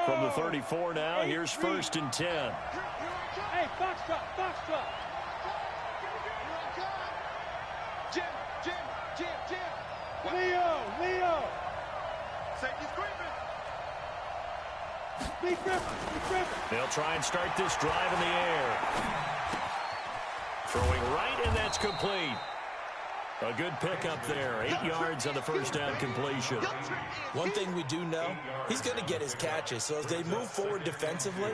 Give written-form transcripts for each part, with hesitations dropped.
From the 34 now, here's 1st and 10. Hey, box drop. Jim. Leo. Safety's creeping. Be Griffin. They'll try and start this drive in the air. Throwing right, and that's complete. A good pickup there. 8 yards on the first down completion. One thing we do know, he's going to get his catches. So as they move forward defensively,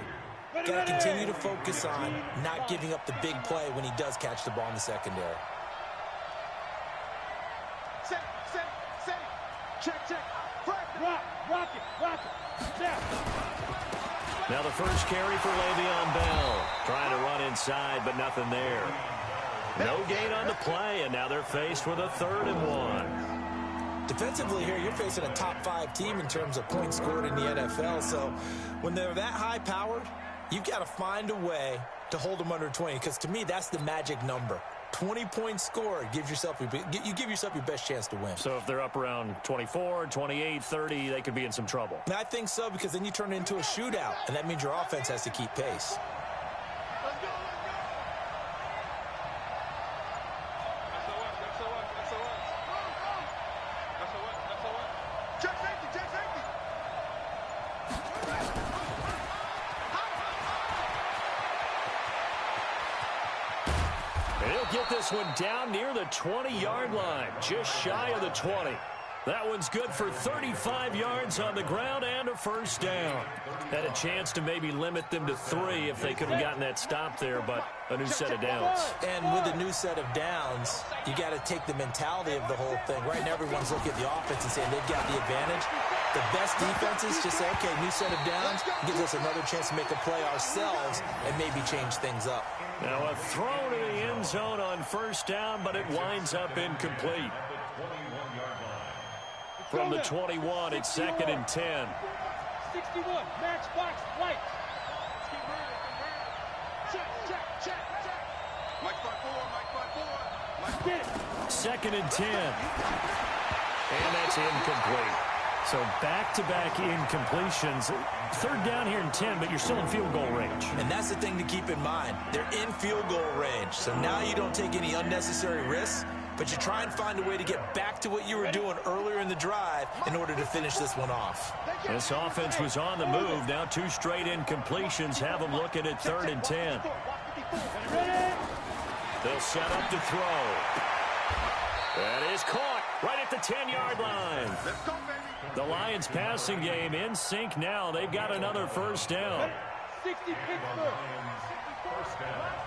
got to continue to focus on not giving up the big play when he does catch the ball in the secondary. Safe. Check. Rock it. Now the first carry for Le'Veon Bell. Trying to run inside, but nothing there. No gain on the play, and now they're faced with a 3rd and 1. Defensively here, you're facing a top 5 team in terms of points scored in the NFL. So when they're that high-powered, you've got to find a way to hold them under 20, because to me, that's the magic number. 20 points scored, you give yourself your best chance to win. So if they're up around 24, 28, 30, they could be in some trouble. And I think so, because then you turn it into a shootout, and that means your offense has to keep pace. Let's go. Check safety. He'll get this one down near the 20-yard line, just shy of the 20. That one's good for 35 yards on the ground and a 1st down. Had a chance to maybe limit them to 3 if they could have gotten that stop there, but a new set of downs. And with a new set of downs, you got to take the mentality of the whole thing. Right now, everyone's looking at the offense and saying they've got the advantage. The best defenses just say, okay, new set of downs, gives us another chance to make a play ourselves and maybe change things up. Now a throw to the end zone on 1st down, but it winds up incomplete. From the 21, it's 2nd and 10. 61, match box, right. Check. Mike 5-4. Get it. 2nd and 10. And that's incomplete. So back-to-back incompletions. 3rd down here and 10, but you're still in field goal range. And that's the thing to keep in mind. They're in field goal range. So now you don't take any unnecessary risks, but you try and find a way to get back to what you were doing earlier in the drive in order to finish this one off. This offense was on the move. Now 2 straight incompletions have them looking at 3rd and 10. They'll set up to throw. That is caught right at the 10-yard line. Let's go, baby. The Lions passing game in sync now. They've got another 1st down. 60 Pittsburgh.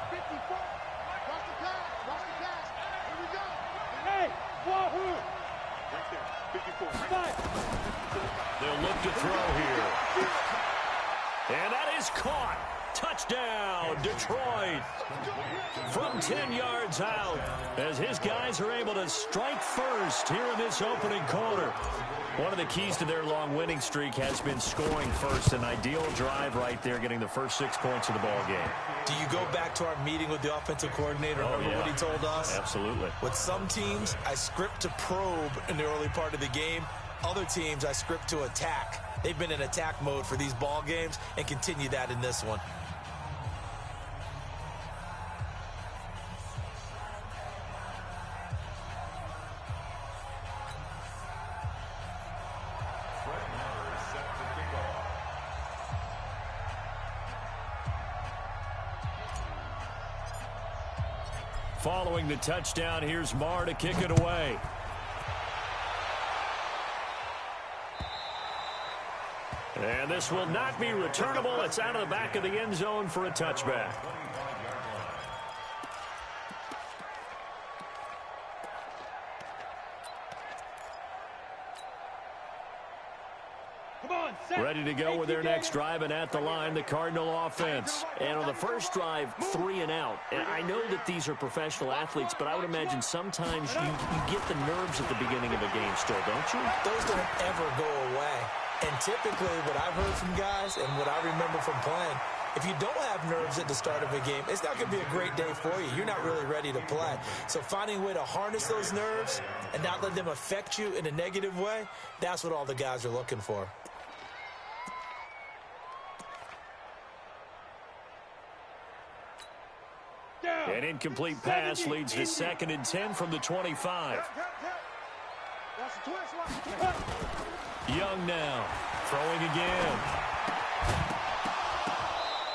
54. Watch the pass. Here we go. Hey, Wahoo. Right there. 54. They'll look to throw here. And that is caught. Touchdown, Detroit. From 10 yards out, as his guys are able to strike first here in this opening quarter. One of the keys to their long winning streak has been scoring first. An ideal drive right there, getting the first 6 points of the ball game. Do you go back to our meeting with the offensive coordinator? Remember what he told us? Absolutely. With some teams, I script to probe in the early part of the game. Other teams, I script to attack. They've been in attack mode for these ball games and continue that in this one. Following the touchdown, here's Marr to kick it away. And this will not be returnable. It's out of the back of the end zone for a touchback. Ready to go with their next drive, and at the line, the Cardinal offense. And on the first drive, 3 and out. And I know that these are professional athletes, but I would imagine sometimes you get the nerves at the beginning of a game still, don't you? Those don't ever go away. And typically what I've heard from guys and what I remember from playing, If you don't have nerves at the start of a game, it's not going to be a great day for you. You're not really ready to play. So finding a way to harness those nerves and not let them affect you in a negative way, that's what all the guys are looking for. An incomplete pass leads to 2nd and 10 from the 25. Young now, throwing again.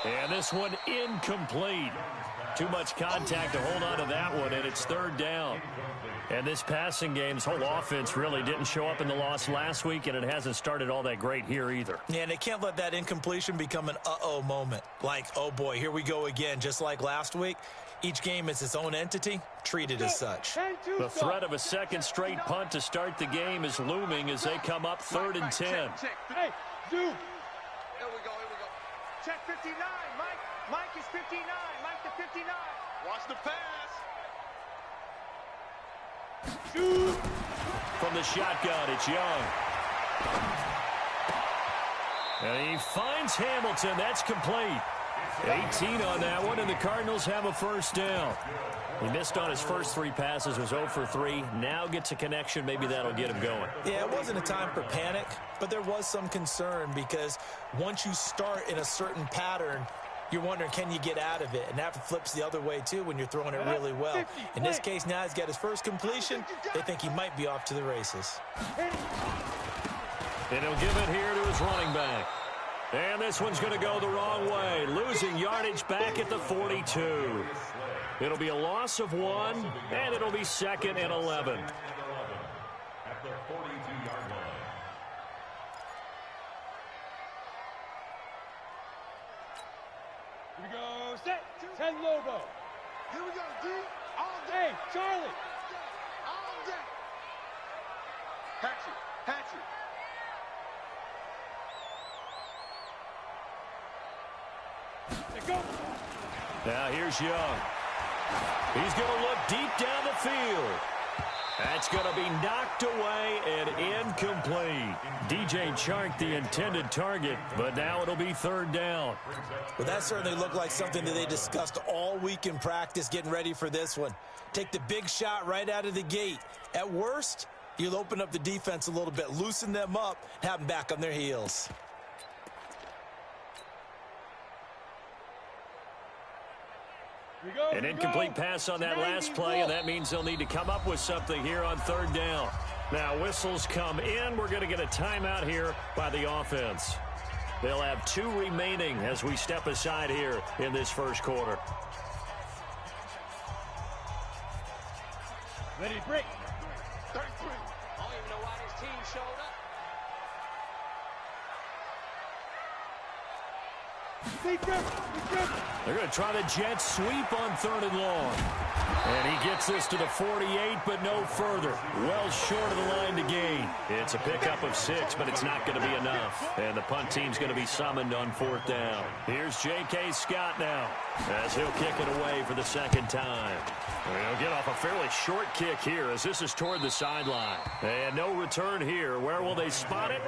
And this one incomplete. Too much contact to hold on to that one, and it's 3rd down. And this passing game's whole offense really didn't show up in the loss last week, and it hasn't started all that great here either. Yeah, and they can't let that incompletion become an uh-oh moment. Like, oh boy, here we go again, just like last week. Each game is its own entity, treated as such. The threat of a second straight punt to start the game is looming as they come up 3rd and 10. Hey, dude. Here we go. Check 59, Mike. Mike is 59. Mike to 59. Watch the pass. Shoot. From the shotgun, it's Young. And he finds Hamilton. That's complete. 18 on that one, and the Cardinals have a 1st down. He missed on his first 3 passes, was 0 for 3. Now gets a connection. Maybe that'll get him going. Yeah, it wasn't a time for panic, but there was some concern because once you start in a certain pattern, you're wondering, can you get out of it? And that flips the other way, too, when you're throwing it really well. In this case, now he's got his first completion. They think he might be off to the races. And he'll give it here to his running back. And this one's going to go the wrong way, losing yardage back at the 42. It'll be a loss of 1, and it'll be 2nd and 11. At the 42-yard line. Here we go. Set. 10 Lobo. Here we go, D. All day. Hey, Charlie. All day. Hatchet. Let go. Now here's Young. He's going to look deep down the field. That's going to be knocked away and incomplete. DJ Chark, the intended target, but now it'll be 3rd down. Well, that certainly looked like something that they discussed all week in practice, getting ready for this one. Take the big shot right out of the gate. At worst, you'll open up the defense a little bit, loosen them up, and have them back on their heels. An incomplete pass on that last play, and that means they'll need to come up with something here on 3rd down. Now, whistles come in. We're going to get a timeout here by the offense. They'll have 2 remaining as we step aside here in this first quarter. Ready to break. 33. I don't even know why this team showed up. They're going to try the jet sweep on 3rd and long. And he gets this to the 48, but no further. Well short of the line to gain. It's a pickup of 6, but it's not going to be enough. And the punt team's going to be summoned on 4th down. Here's J.K. Scott now as he'll kick it away for the 2nd time. He'll get off a fairly short kick here as this is toward the sideline. And no return here. Where will they spot it?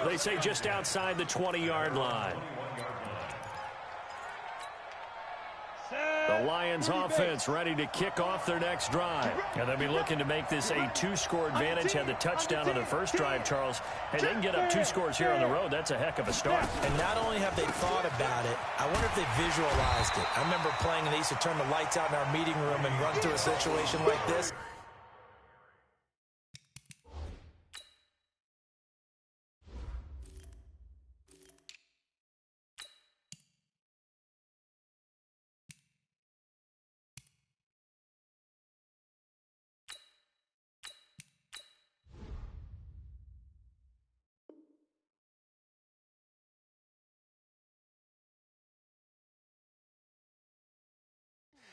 They say just outside the 20-yard line. The Lions offense ready to kick off their next drive. And they'll be looking to make this a 2-score advantage. Had the touchdown on their first drive, Charles. Hey, they can get up 2 scores here on the road. That's a heck of a start. And not only have they thought about it, I wonder if they visualized it. I remember playing and they used to turn the lights out in our meeting room and run through a situation like this.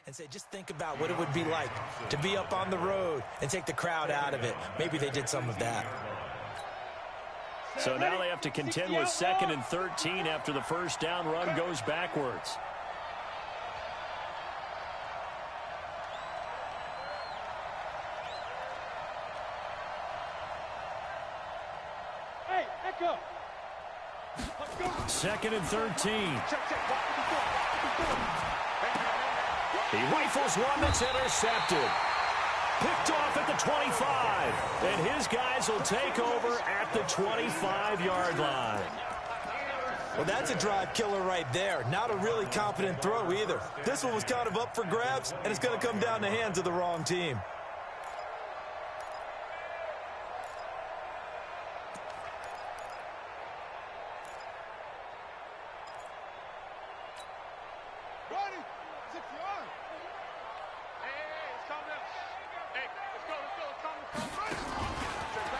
And say, just think about what it would be like to be up on the road and take the crowd out of it. Maybe they did some of that. So now they have to contend with 2nd and 13 after the first down run goes backwards. Hey, Echo. 2nd and 13. He rifles one that's intercepted. Picked off at the 25. And his guys will take over at the 25-yard line. Well, that's a drive killer right there. Not a really confident throw either. This one was kind of up for grabs, and it's going to come down the hands of the wrong team.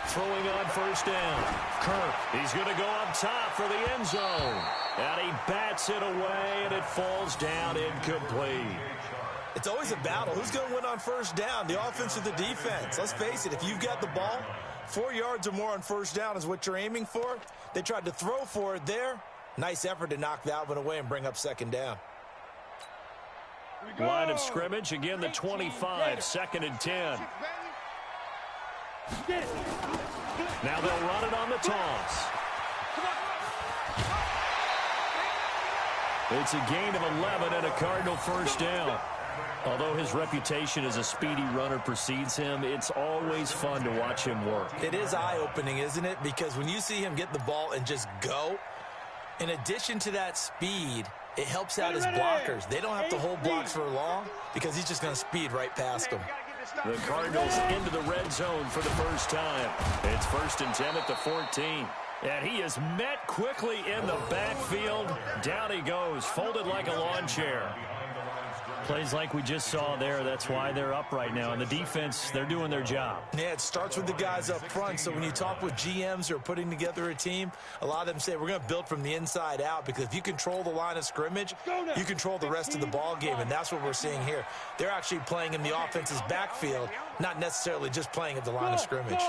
Throwing on first down. Kirk, he's going to go up top for the end zone. And he bats it away, and it falls down incomplete. It's always a battle. Who's going to win on first down, the offense or the defense? Let's face it, if you've got the ball, 4 yards or more on first down is what you're aiming for. They tried to throw for it there. Nice effort to knock that one away and bring up second down. Line of scrimmage, again the 25, 2nd and 10. Now they'll run it on the toss. It's a gain of 11 and a Cardinal first down. Although his reputation as a speedy runner precedes him, it's always fun to watch him work. It is eye-opening, isn't it? Because when you see him get the ball and just go, in addition to that speed, it helps out his blockers. They don't have to hold blocks for long because he's just going to speed right past them. The Cardinals into the red zone for the first time. It's 1st and 10 at the 14. And he is met quickly in the backfield. Down he goes, folded like a lawn chair. Plays like we just saw there. That's why they're up right now. And the defense, they're doing their job. Yeah, it starts with the guys up front. So when you talk with GMs who are putting together a team, a lot of them say we're going to build from the inside out, because if you control the line of scrimmage, you control the rest of the ball game. And that's what we're seeing here. They're actually playing in the offense's backfield, not necessarily just playing at the line of scrimmage.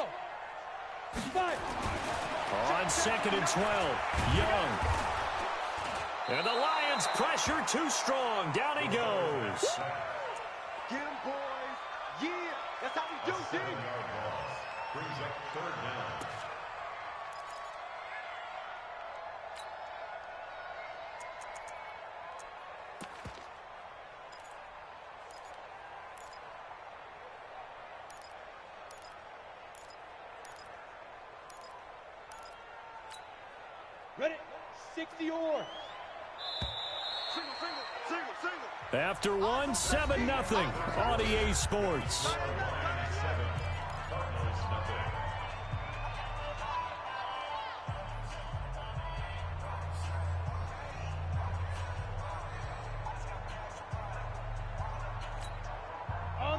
On 2nd and 12, Young. And the Lions pressure too strong. Down he goes. Get him, boys. Yeah, that's how we do things. Brings up 3rd down. Ready? 60 or. After one, 7-0 on EA Sports.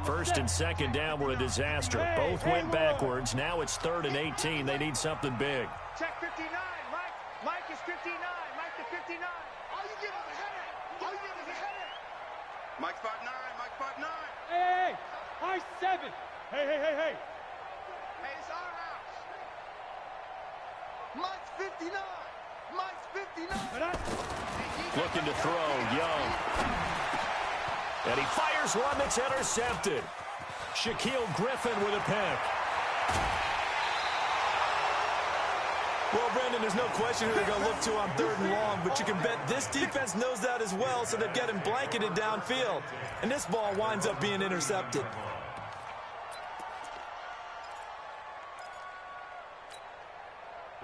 First and second down were a disaster. Both went backwards. Now it's 3rd and 18. They need something big. Check 59, Mike. Mike is 59. Mike to 59. All you get is a headache. All you get is a headache. Mike 5'9", Mike 5'9". Hey, high 7. Hey. Hey, it's our house. Mike's 59. Mike's 59. Looking to throw, Young. And he fires one that's intercepted. Shaquille Griffin with a pick. Well, Brandon, there's no question who they're going to look to on 3rd and long, but you can bet this defense knows that as well, so they're getting blanketed downfield. And this ball winds up being intercepted.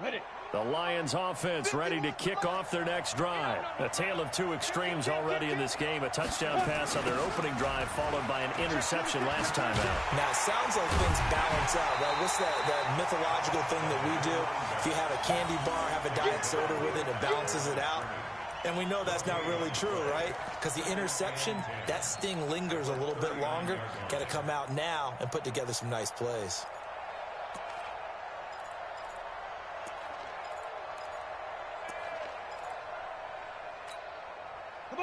Ready. The Lions offense ready to kick off their next drive. A tale of two extremes already in this game. A touchdown pass on their opening drive, followed by an interception last time out. Now, it sounds like things balance out, right? What's that mythological thing that we do? If you have a candy bar, have a diet soda with it, it balances it out. And we know that's not really true, right? Because the interception, that sting lingers a little bit longer. Got to come out now and put together some nice plays.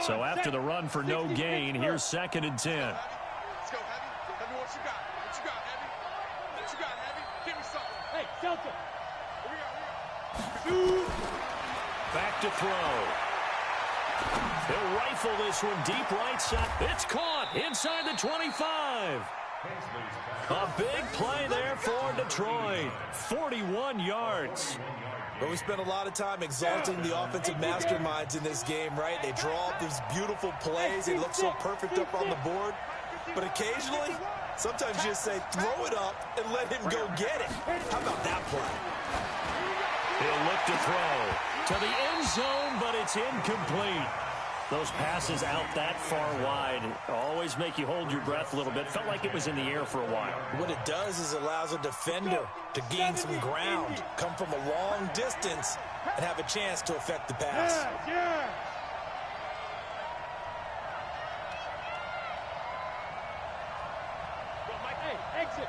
So after the run for no gain, here's 2nd and 10. Let's go, Heavy. Heavy, what you got? What you got, Heavy? What you got, Heavy? Give me something. Hey, Delta. Here we go. Back to throw. He'll rifle this one deep right side. It's caught inside the 25. A big play there for Detroit. 41 yards. Well, we spent a lot of time exalting the offensive masterminds in this game, right? They draw up these beautiful plays. They look so perfect up on the board. But occasionally, sometimes you just say, throw it up and let him go get it. How about that play? He'll look to throw to the end zone, but it's incomplete. Those passes out that far wide always make you hold your breath a little bit. Felt like it was in the air for a while. What it does is it allows a defender to gain some ground, come from a long distance, and have a chance to affect the pass. Yeah. Hey, exit.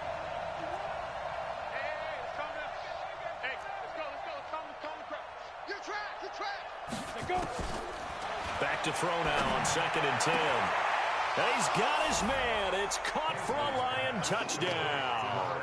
Hey, let's calm down. Hey, let's go. Let's calm the crowd. You're trash. Let's go. Back to throw now on 2nd and 10. And he's got his man. It's caught for a Lion touchdown.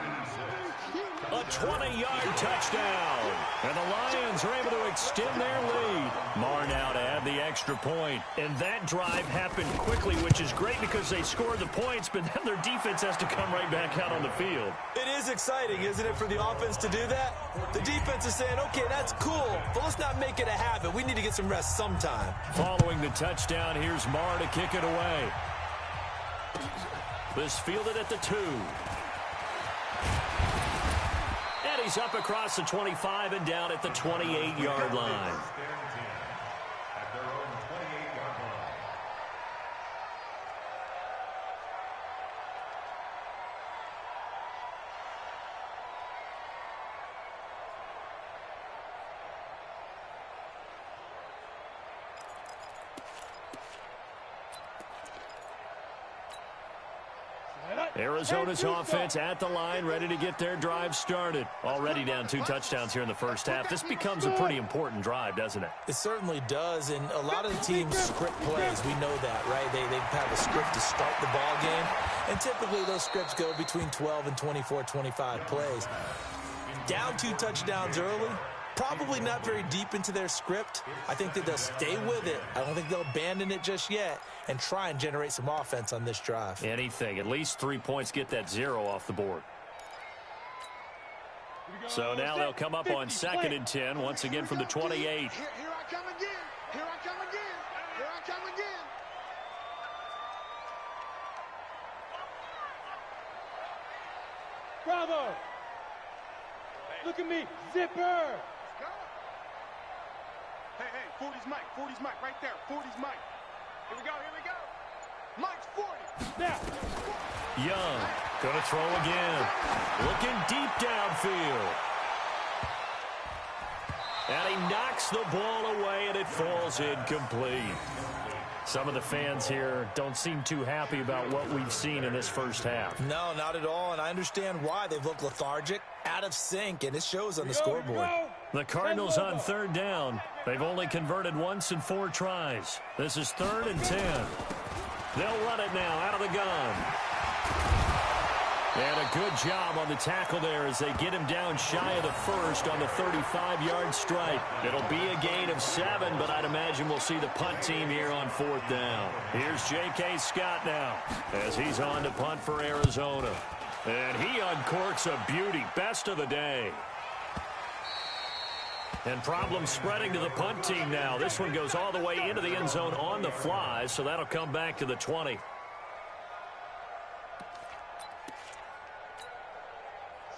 A 20-yard touchdown. And the Lions are able to extend their lead. Marr now to add the extra point. And that drive happened quickly, which is great because they scored the points, but then their defense has to come right back out on the field. It is exciting, isn't it, for the offense to do that? The defense is saying, okay, that's cool, but let's not make it a habit. We need to get some rest sometime. Following the touchdown, here's Marr to kick it away. This fielded at the 2. And he's up across the 25 and down at the 28-yard line. At their own 28-yard line. Arizona's offense at the line, ready to get their drive started. Already down 2 touchdowns here in the first half. This becomes a pretty important drive, doesn't it? It certainly does, and a lot of the teams script plays. We know that, right? They have a script to start the ball game, and typically those scripts go between 12 and 24, 25 plays. Down 2 touchdowns early, probably not very deep into their script. I think that they'll stay with it. I don't think they'll abandon it just yet and try and generate some offense on this drive. Anything. At least 3 points, get that 0 off the board. So now they'll come up on 2nd and 10, once again from the 28. Here I come again. Here I come again. Here I come again. Bravo. Look at me. Zipper. Hey, 40's Mike. 40's Mike right there. 40's Mike. Here we go. Mike's 40. Now. Young, gonna throw again. Looking deep downfield. And he knocks the ball away, and it falls incomplete. Some of the fans here don't seem too happy about what we've seen in this first half. No, not at all, and I understand why. They've looked lethargic, out of sync, and it shows on the scoreboard. The Cardinals on 3rd down. They've only converted once in 4 tries. This is 3rd and 10. They'll run it now out of the gun. And a good job on the tackle there as they get him down shy of the first on the 35-yard stripe. It'll be a gain of 7, but I'd imagine we'll see the punt team here on 4th down. Here's J.K. Scott now as he's on to punt for Arizona. And he uncorks a beauty. Best of the day. And problems spreading to the punt team now. This one goes all the way into the end zone on the fly, so that'll come back to the 20.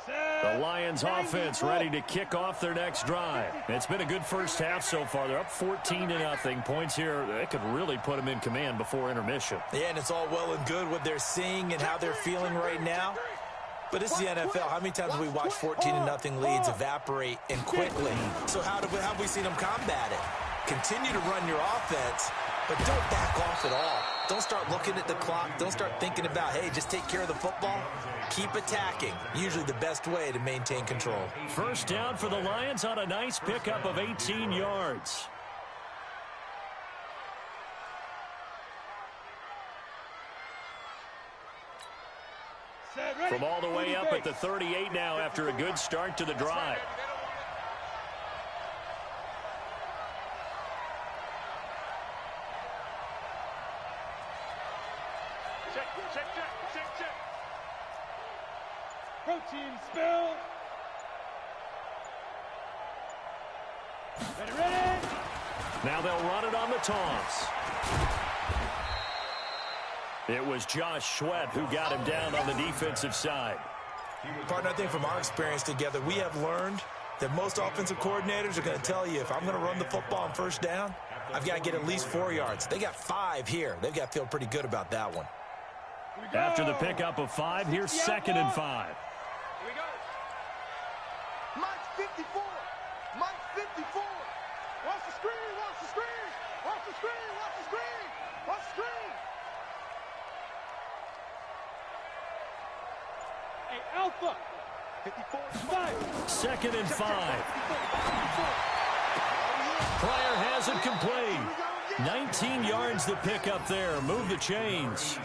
The Lions offense ready to kick off their next drive. It's been a good first half so far. They're up 14-0. Points here, they could really put them in command before intermission. Yeah, and it's all well and good what they're seeing and how they're feeling right now. But it's the NFL. How many times have we watched 14-0 leads evaporate and quickly? So how have we seen them combat it? Continue to run your offense, but don't back off at all. Don't start looking at the clock. Don't start thinking about, hey, just take care of the football. Keep attacking. Usually the best way to maintain control. First down for the Lions on a nice pickup of 18 yards. From all the way up at the 38 now after a good start to the drive. Check. Protein spill. Ready. Now they'll run it on the toss. It was Josh Sweat who got him down on the defensive side. Partner, I think from our experience together, we have learned that most offensive coordinators are going to tell you, if I'm going to run the football on first down, I've got to get at least 4 yards. They got 5 here. They've got to feel pretty good about that one. After the pickup of 5, here's 2nd and 5. Here we go. Mike's 54. Mike's 54. Watch the screen. Watch the screen. Watch the screen. Watch the screen. Watch the screen. Hey, Alpha. 54. 2nd and 5. Pryor has it complete. 19 yards to pick up there. Move the chains.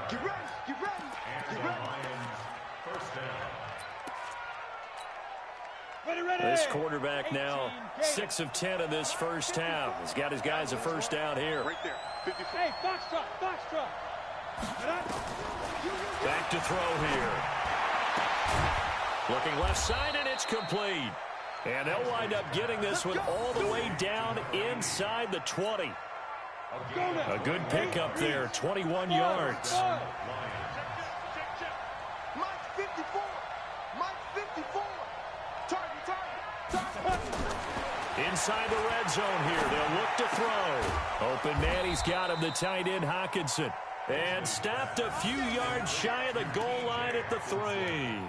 Get ready. Get ready. Get ready. Ready. This quarterback now 6 of 10 in this first half. He's got his guys a first down here. Right there. 54. Hey, Foxtrot. Back to throw here. Looking left side, and it's complete. And they'll wind up getting this one all the way down inside the 20. A good pickup there, 21 yards. Mike's 54. Mike's 54. Target. Inside the red zone here, they'll look to throw. Open man, he's got him, the tight end Hawkinson. And stopped a few yards shy of the goal line at the 3.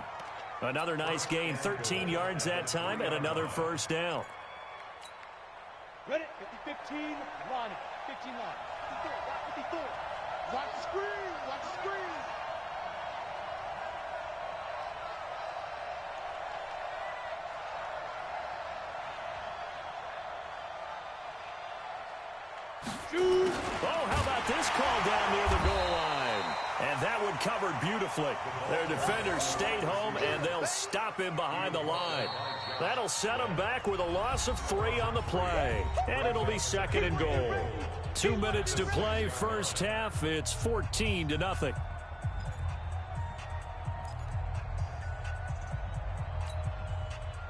Another nice gain, 13 yards that time, and another first down. Ready. 15 line. 15 line. 54. Watch the screen. Watch the screen. Oh, how about this call down near the goal line? And that one covered beautifully. Their defenders stayed home, and they'll stop him behind the line. That'll set him back with a loss of 3 on the play. And it'll be 2nd and goal. 2 minutes to play, first half. It's 14-0.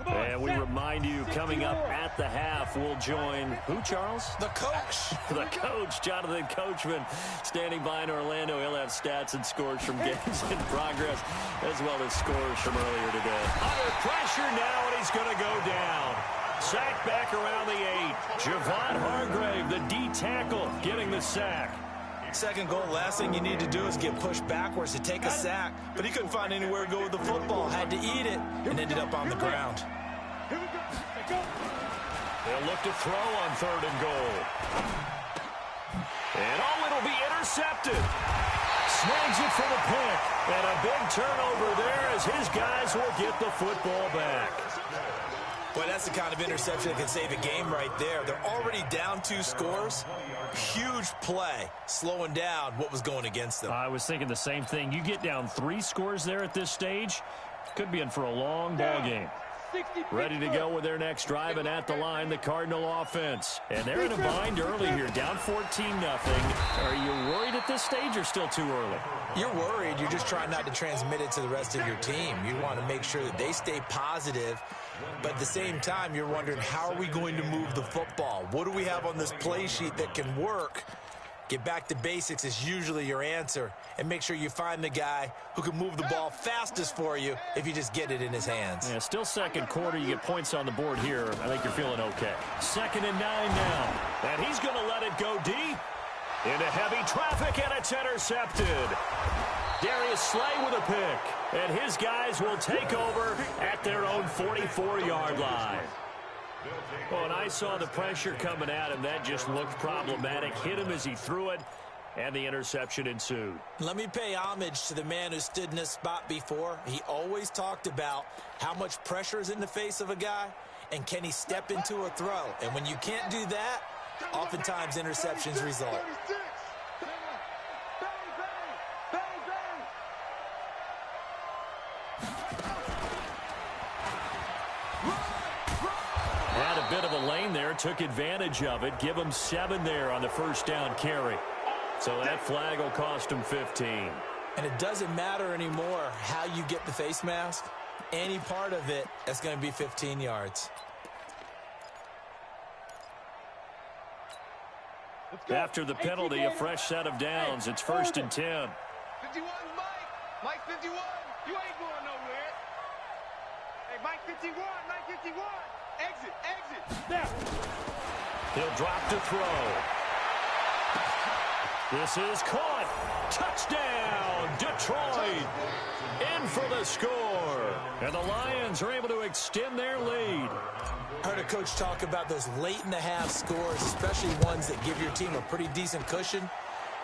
And we remind you, coming up at the half, we'll join who, Charles? The coach. The coach, Jonathan Coachman, standing by in Orlando. He'll have stats and scores from games in progress, as well as scores from earlier today. Under pressure now, and he's going to go down. Sack back around the 8. Javon Hargrave, the D tackle, getting the sack. 2nd goal, last thing you need to do is get pushed backwards to take a sack. But he couldn't find anywhere to go with the football. Had to eat it and ended up on the ground. They'll look to throw on 3rd and goal. And it'll be intercepted. Snags it for the pick. And a big turnover there as his guys will get the football back. Boy, that's the kind of interception that can save a game right there. They're already down 2 scores. Huge play, slowing down what was going against them. I was thinking the same thing. You get down 3 scores there at this stage, could be in for a long ball game. Ready to go with their next drive, and at the line, the Cardinal offense. And they're in a bind early here, down 14-0. Are you worried at this stage or still too early? You're worried. You're just trying not to transmit it to the rest of your team. You want to make sure that they stay positive, but at the same time, you're wondering, how are we going to move the football? What do we have on this play sheet that can work? Get back to basics is usually your answer, and make sure you find the guy who can move the ball fastest for you if you just get it in his hands. Yeah, still 2nd quarter. You get points on the board here. I think you're feeling okay. 2nd and 9 now. And he's going to let it go deep. Into heavy traffic, and it's intercepted. Darius Slay with a pick. And his guys will take over at their own 44-yard line. Well, and I saw the pressure coming at him. That just looked problematic. Hit him as he threw it, and the interception ensued. Let me pay homage to the man who stood in this spot before. He always talked about how much pressure is in the face of a guy, and can he step into a throw. And when you can't do that, oftentimes interceptions result. Had a bit of a lane there, took advantage of it. Give him 7 there on the first down carry. So that flag will cost him 15. And it doesn't matter anymore how you get the face mask. any part of it, that's going to be 15 yards. After the penalty, a fresh set of downs. It's 1st and 10. 51, Mike. Mike 51. You ain't going nowhere. Hey, Mike 51. Mike 51. Exit. Exit. Snap. He'll drop to throw. This is caught. Touchdown, Detroit. In for the score. And the Lions are able to extend their lead. I heard a coach talk about those late-in-the-half scores, especially ones that give your team a pretty decent cushion.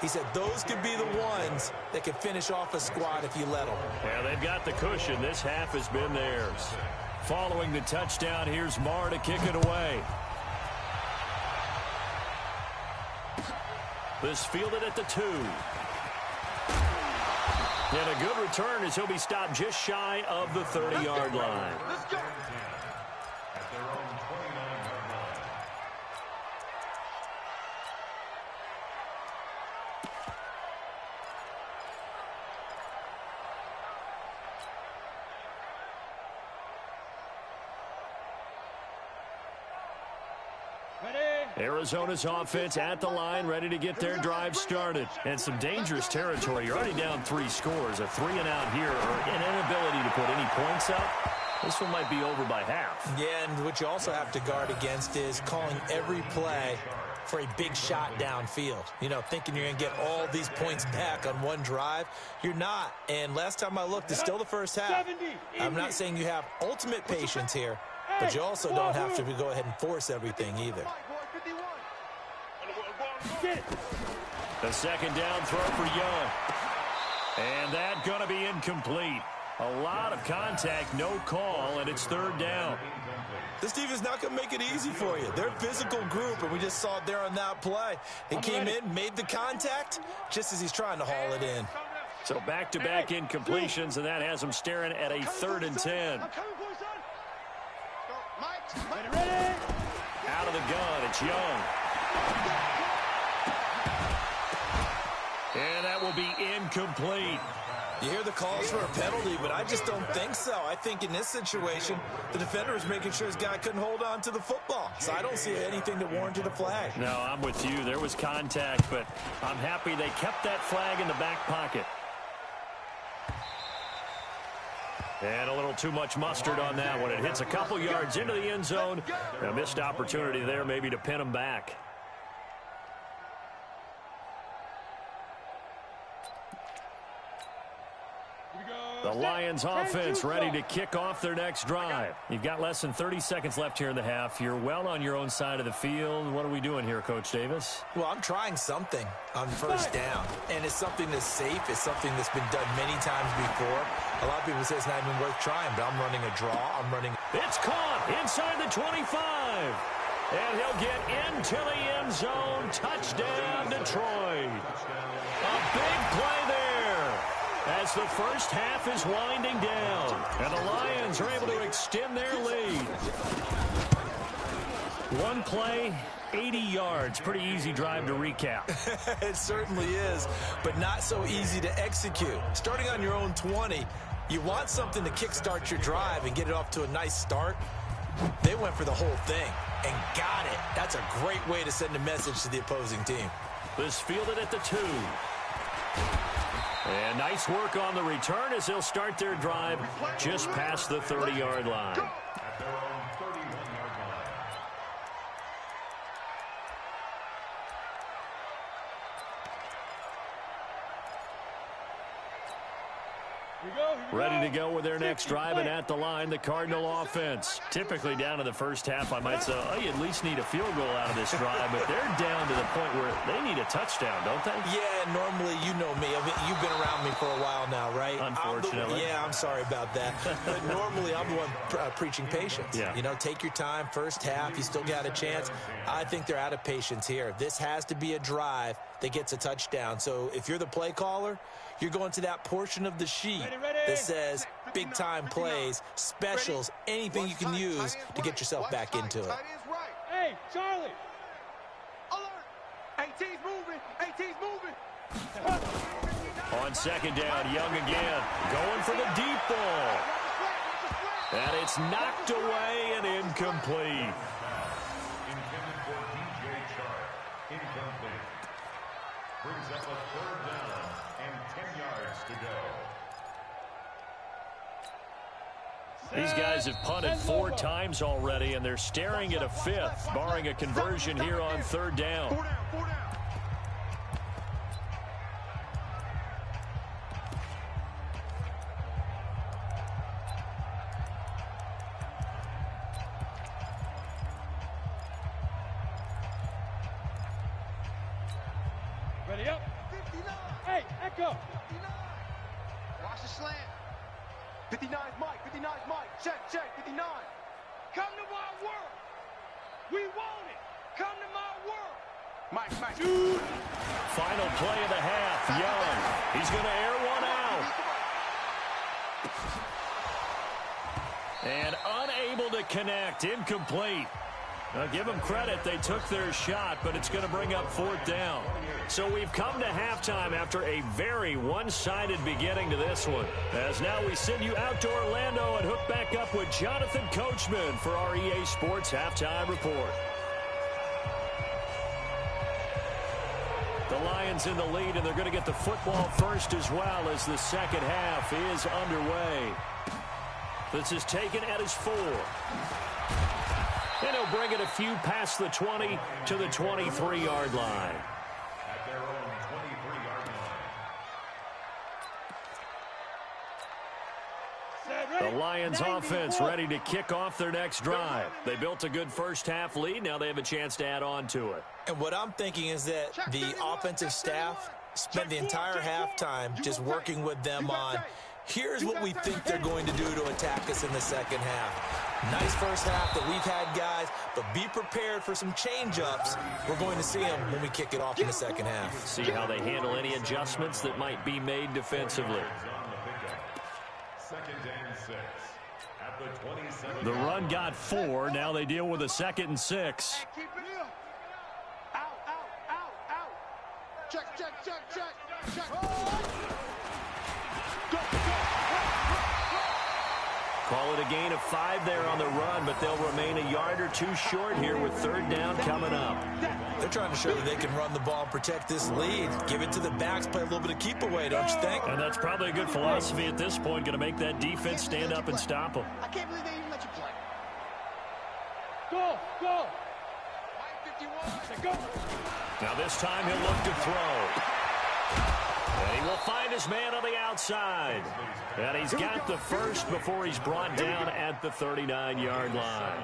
He said those could be the ones that can finish off a squad if you let them. Yeah, they've got the cushion. This half has been theirs. Following the touchdown, here's Marr to kick it away. This fielded at the 2. And a good return as he'll be stopped just shy of the 30-yard line. Let's go. At their own 29-yard line. Ready. Arizona's offense at the line, ready to get their drive started. And some dangerous territory. You're already down 3 scores. A 3-and-out here, or an inability to put any points up. This one might be over by half. Yeah, and what you also have to guard against is calling every play for a big shot downfield. You know, thinking you're going to get all these points back on one drive. You're not. And last time I looked, it's still the first half. I'm not saying you have ultimate patience here, but you also don't have to go ahead and force everything either. Get it. The second down throw for Young. And that going to be incomplete. A lot of contact, no call, and it's 3rd down. This defense not going to make it easy for you. They're a physical group, and we just saw it there on that play. He came in, made the contact, just as he's trying to haul it in. So back-to-back incompletions, and that has him staring at a 3rd and 10. Ready. Out of the gun, it's Young. And that will be incomplete. You hear the calls for a penalty, but I just don't think so. I think in this situation, the defender was making sure his guy couldn't hold on to the football. So I don't see anything that warranted a flag. No, I'm with you. There was contact, but I'm happy they kept that flag in the back pocket. And a little too much mustard on that one. It hits a couple yards into the end zone. A missed opportunity there maybe to pin him back. The Lions offense ready to kick off their next drive. You've got less than 30 seconds left here in the half. You're well on your own side of the field. What are we doing here, Coach Davis? Well, I'm trying something on 1st down, and it's something that's safe. It's something that's been done many times before. A lot of people say it's not even worth trying, but I'm running a draw. It's caught inside the 25. And he'll get into the end zone. Touchdown, Detroit. A big play there as the first half is winding down. And the Lions are able to extend their lead. One play, 80 yards. Pretty easy drive to recap. It certainly is, but not so easy to execute. Starting on your own 20, you want something to kickstart your drive and get it off to a nice start. They went for the whole thing and got it. That's a great way to send a message to the opposing team. This fielded at the 2. And nice work on the return as they'll start their drive just past the 30-yard line. At their own 31-yard line. Ready to go with their next drive, and at the line, the Cardinal offense. Typically down to the first half, I might say, oh, you at least need a field goal out of this drive, but they're down to the point where they need a touchdown, don't they? Yeah, normally, you know me. You've been around me for a while now, right? Unfortunately. I'm sorry about that. But normally, I'm the one preaching patience. Yeah. You know, take your time, first half, you still got a chance. I think they're out of patience here. This has to be a drive that gets a touchdown. So if you're the play caller, you're going to that portion of the sheet that says big-time plays, specials, anything you can use to get yourself back into it. Hey, Charlie. Alert. AT's moving. AT's moving. On second down, Young again, going for the deep ball. And it's knocked away and incomplete. Intended for DJ Chark. Incomplete. Brings up a 3rd down and 10 yards to go. These guys have punted 4 times already, and they're staring at a 5th, barring a conversion here on 3rd down. 4 down, 4 down. Ready up. 59. Hey, echo. 59. Watch the slant. 59's Mike. 59's Mike. Check, check. 59. Come to my world. We want it. Come to my world. Mike, Mike. Dude. Final play of the half. Young. He's going to air one out. And unable to connect. Incomplete. Now, give them credit. They took their shot, but it's going to bring up 4th down. So we've come to halftime after a very one-sided beginning to this one. As now we send you out to Orlando and hook back up with Jonathan Coachman for our EA Sports Halftime Report. The Lions in the lead, and they're going to get the football first as well as the second half is underway. This is taken at his 4. And he'll bring it a few past the 20 to the 23-yard line. At their own 23-yard line. The Lions offense ready to kick off their next drive. They built a good first half lead. Now they have a chance to add on to it. And what I'm thinking is that the offensive staff spent the entire halftime just working with them on, here's what we think they're going to do to attack us in the second half. Nice first half that we've had, guys, but be prepared for some change-ups. We're going to see them when we kick it off in the second half. See how they handle any adjustments that might be made defensively. 2nd and 6. At the 27. The run got 4. Now they deal with a 2nd and 6. Keep it here. Out, out, out, out. Check, check, check, check, check. Go, go. Call it a gain of 5 there on the run, but they'll remain a yard or 2 short here with 3rd down coming up. They're trying to show that they can run the ball and protect this lead. Give it to the backs, play a little bit of keep away, don't you think? And that's probably a good philosophy at this point, going to make that defense stand up and stop them. I can't believe they even let you play. Go, go. Mike 51. Go. Now this time he'll look to throw. And he will find his man on the outside. And he's got the first before he's brought down at the 39-yard line.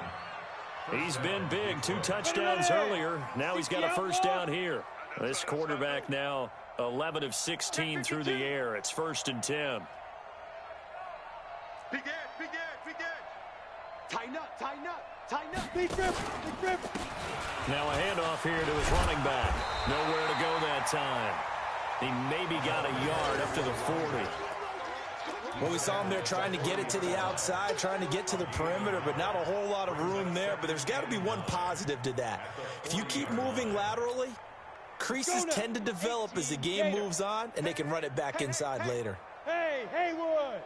He's been big. 2 touchdowns earlier. Now he's got a first down here. This quarterback now 11 of 16 through the air. It's 1st and 10. Big edge, big edge, big edge. Tighten up, tighten up, tighten up. Big grip, big grip. Now a handoff here to his running back. Nowhere to go that time. He maybe got a yard up to the 40. Well, we saw him there trying to get it to the outside, trying to get to the perimeter, but not a whole lot of room there. But there's got to be one positive to that. If you keep moving laterally, creases tend to develop as the game moves on, and they can run it back inside later. Hey, Haywood.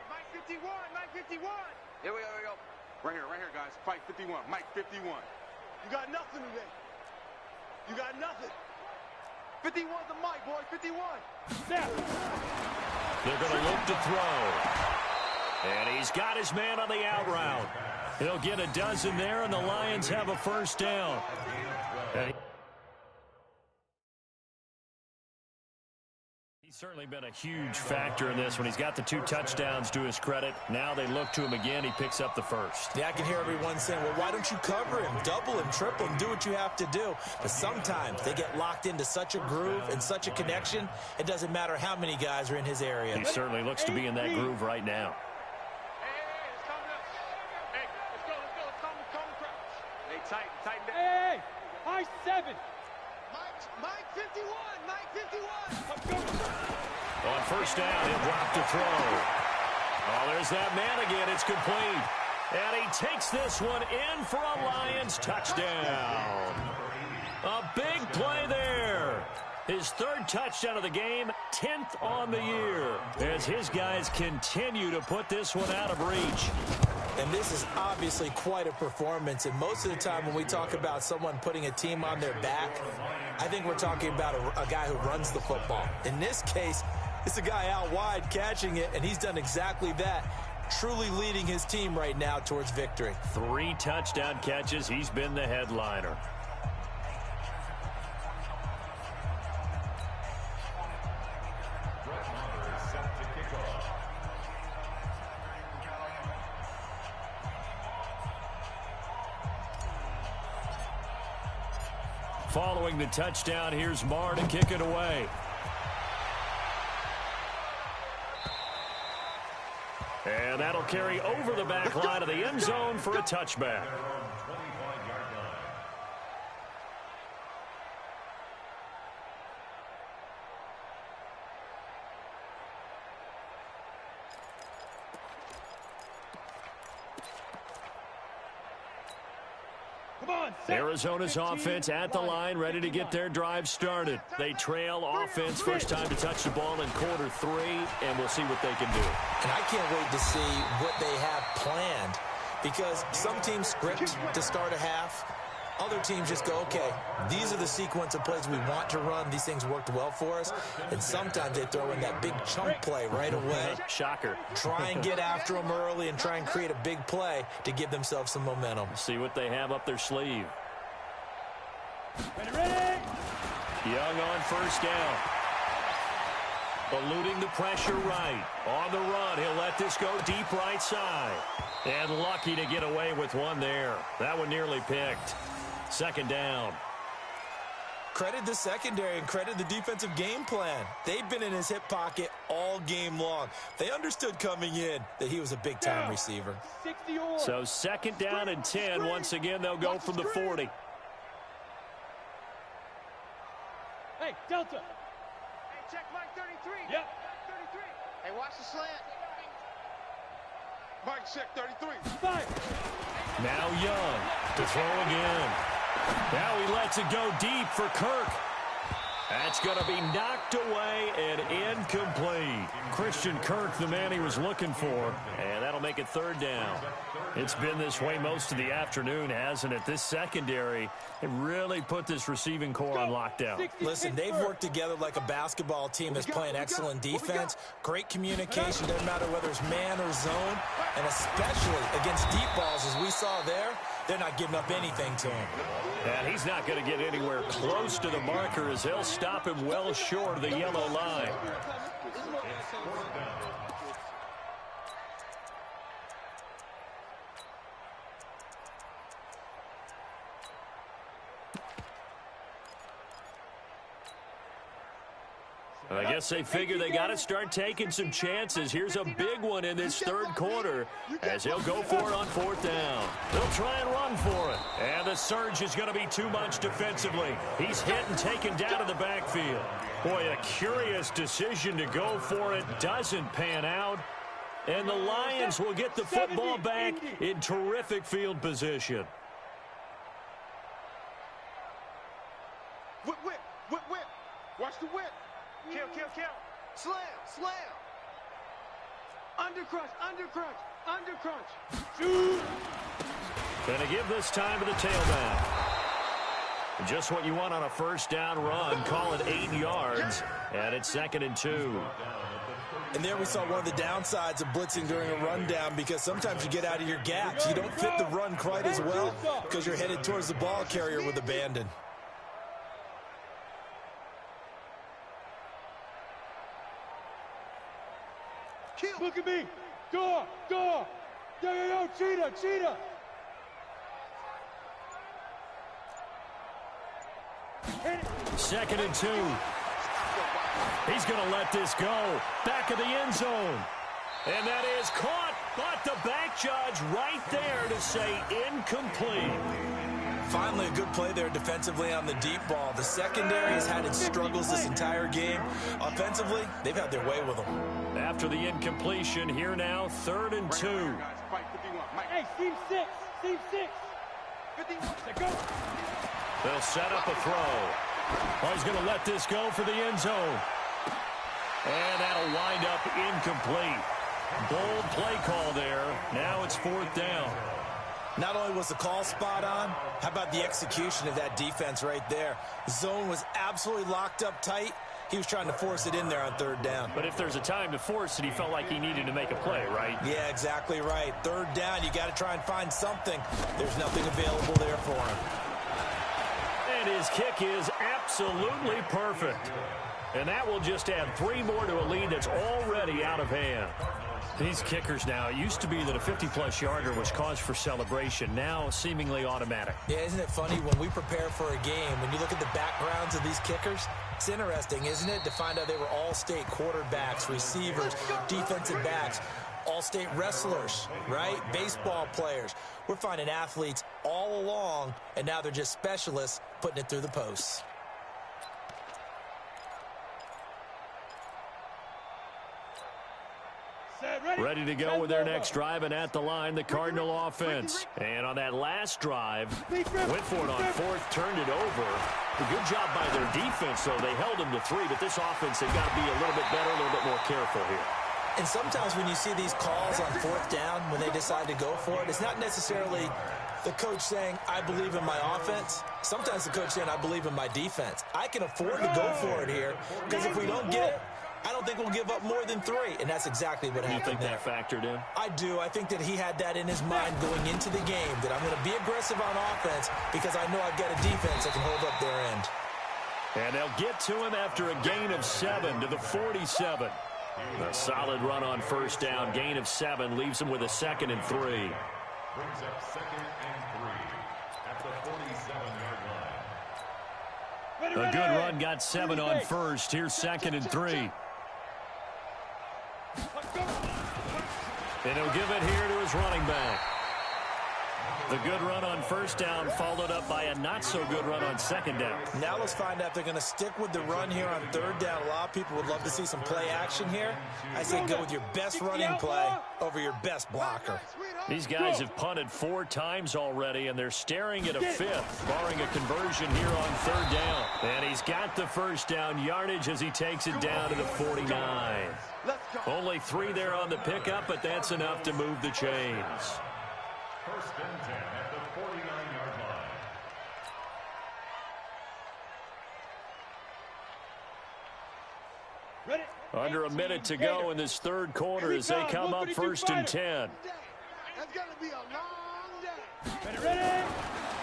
Mike 51, Mike 51. Here we go. Right here, guys. Fight 51, Mike 51. You got nothing today. You got nothing. 51's the Mike, boy, 51. Snap. They're going to look to throw. And he's got his man on the out route. He'll get a dozen there, and the Lions have a first down. He's certainly been a huge factor in this when he's got the 2 touchdowns to his credit. Now they look to him again. He picks up the first. Yeah, I can hear everyone saying, well, why don't you cover him, double him, triple him, do what you have to do. But sometimes they get locked into such a groove and such a connection, it doesn't matter how many guys are in his area. He certainly looks to be in that groove right now. Hey, it's coming up. Hey, let's go. Let's come crouch. Hey, tighten down. Hey, high 7. Mike 51, Mike 51. On first down, he'll drop to throw. Oh, there's that man again. It's complete. And he takes this one in for a Lions touchdown. A big play there. His 3rd touchdown of the game, 10th on the year, as his guys continue to put this one out of reach. And this is obviously quite a performance. And most of the time when we talk about someone putting a team on their back, I think we're talking about a guy who runs the football. In this case, it's a guy out wide catching it, and he's done exactly that, truly leading his team right now towards victory. 3 touchdown catches. He's been the headliner. Following the touchdown, here's Marr to kick it away. And that'll carry over the back line of the end zone for a touchback. Arizona's offense at the line, ready to get their drive started. They trail offense, first time to touch the ball in quarter 3, and we'll see what they can do. And I can't wait to see what they have planned, because some teams script to start a half. Other teams just go, okay, these are the sequence of plays we want to run. These things worked well for us. And sometimes they throw in that big chunk play right away. Shocker. Try and get after them early and try and create a big play to give themselves some momentum. See what they have up their sleeve. Ready? Young on first down. Eluding the pressure right. On the run, he'll let this go deep right side. And lucky to get away with one there. That one nearly picked. Second down. Credit the secondary and credit the defensive game plan. They've been in his hip pocket all game long. They understood coming in that he was a big-time receiver. So second down and 10. Once again, they'll go from the 40. Hey, Delta. Hey, check Mike 33. Yep. 33. Hey, watch the slant. Mike, check 33. Fire. Now Young to throw again. Now he lets it go deep for Kirk. That's going to be knocked away and incomplete. Christian Kirk, the man he was looking for, and that'll make it third down. It's been this way most of the afternoon, hasn't it? This secondary, it really put this receiving core on lockdown. Listen, they've worked together like a basketball team that's playing excellent defense. Great communication, doesn't matter whether it's man or zone, and especially against deep balls, as we saw there, they're not giving up anything to him. And he's not going to get anywhere close to the marker as they'll stop him well short of the yellow line. I guess they figure they got to start taking some chances. Here's a big one in this third quarter as he'll go for it on fourth down. They'll try and run for it. And the surge is going to be too much defensively. He's hit and taken down to the backfield. Boy, a curious decision to go for it. Doesn't pan out. And the Lions will get the football back in terrific field position. Whip, whip, whip, whip. Watch the whip. Kill, kill, kill. Slam, slam. Undercrunch, undercrunch, undercrunch. Shoot. Gonna give this time to the tailback. Just what you want on a first down run. Call it 8 yards. And it's 2nd and 2. And there we saw one of the downsides of blitzing during a rundown, because sometimes you get out of your gaps. You don't fit the run quite as well because you're headed towards the ball carrier with abandon. Look at me. Door, door. Yo, yo, yo, cheetah, cheetah. Hit it. 2nd and 2. He's going to let this go. Back of the end zone. And that is caught, but the back judge right there to say incomplete. Finally, a good play there defensively on the deep ball. The secondary has had its struggles this entire game. Offensively, they've had their way with them. After the incompletion, here now, 3rd and 2. Hey, team 6, team 6. 51, go. They'll set up a throw. Oh, he's going to let this go for the end zone. And that'll wind up incomplete. Bold play call there. Now it's 4th down. Not only was the call spot on, how about the execution of that defense right there? Zone was absolutely locked up tight. He was trying to force it in there on 3rd down. But if there's a time to force it, he felt like he needed to make a play, right? Yeah, exactly right. 3rd down, you got to try and find something. There's nothing available there for him. And his kick is absolutely perfect. And that will just add 3 more to a lead that's already out of hand. These kickers now, it used to be that a 50-plus yarder was cause for celebration. Now seemingly automatic. Yeah, isn't it funny when we prepare for a game, when you look at the backgrounds of these kickers, it's interesting, isn't it, to find out they were all-state quarterbacks, receivers, defensive backs, all-state wrestlers, right? Baseball players. We're finding athletes all along, and now they're just specialists putting it through the posts. Ready to go with their next drive, and at the line, the Cardinal offense. And on that last drive, went for it on 4th, turned it over. A good job by their defense, though. They held them to 3, but this offense, they've got to be a little bit better, a little bit more careful here. And sometimes when you see these calls on 4th down, when they decide to go for it, it's not necessarily the coach saying, I believe in my offense. Sometimes the coach saying, I believe in my defense. I can afford to go for it here, because if we don't get it, I don't think we'll give up more than 3, and that's exactly what happened there. You think that factored in? I do. I think that he had that in his mind going into the game, that I'm going to be aggressive on offense because I know I've got a defense that can hold up their end. And they'll get to him after a gain of 7 to the 47. A solid run on 1st down. Gain of 7 leaves him with a 2nd and 3. Brings up 2nd and 3 at the 47-yard line. A good run got 7 on 1st. Here's 2nd and 3. And he'll give it here to his running back. The good run on 1st down followed up by a not-so-good run on 2nd down. Now let's find out if they're going to stick with the run here on 3rd down. A lot of people would love to see some play action here. I say go with your best running play over your best blocker. These guys have punted 4 times already, and they're staring at a 5th, barring a conversion here on 3rd down. And he's got the 1st down yardage as he takes it down to the 49. Only 3 there on the pickup, but that's enough to move the chains. 1st and 10 at the 49-yard line. Under a minute to go in this 3rd quarter as they come up 1st and 10. That's going to be a long day. Ready?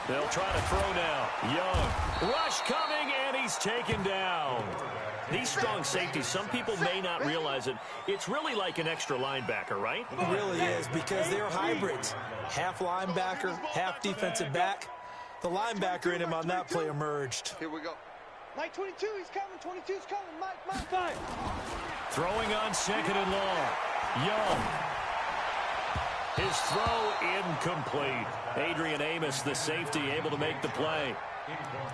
They'll try to throw now. Young. Rush coming, and he's taken down. These strong safeties, some people may not realize it. It's really like an extra linebacker, right? It really is, because they're hybrids. Half linebacker, half defensive back. The linebacker in him on that play emerged. Here we go. Mike 22, he's coming. 22's coming. Mike. Five. Throwing on 2nd and long. Young. His throw incomplete. Adrian Amos, the safety, able to make the play.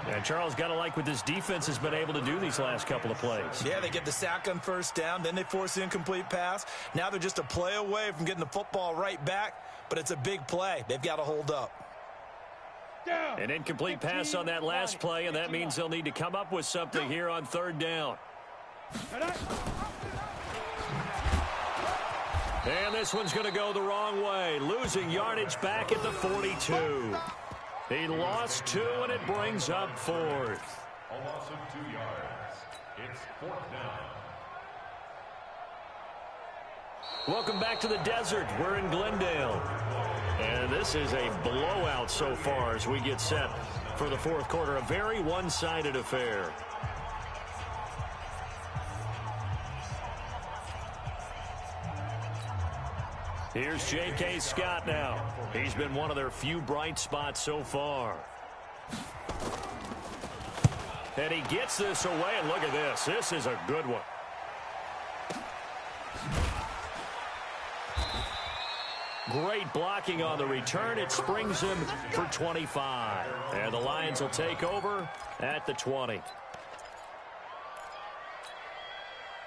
And Charles, got to like what this defense has been able to do these last couple of plays. Yeah, they get the sack on 1st down, then they force the incomplete pass. Now they're just a play away from getting the football right back, but it's a big play. They've got to hold up. Down. An incomplete pass on that last play, and that means they'll need to come up with something here on 3rd down. And this one's going to go the wrong way, losing yardage back at the 42. He lost 2, and it brings up 4th. A loss of 2 yards. It's 4th down. Welcome back to the desert. We're in Glendale. And this is a blowout so far as we get set for the 4th quarter. A very one-sided affair. Here's J.K. Scott now. He's been one of their few bright spots so far. And he gets this away, and look at this. This is a good one. Great blocking on the return. It springs him for 25. And the Lions will take over at the 20.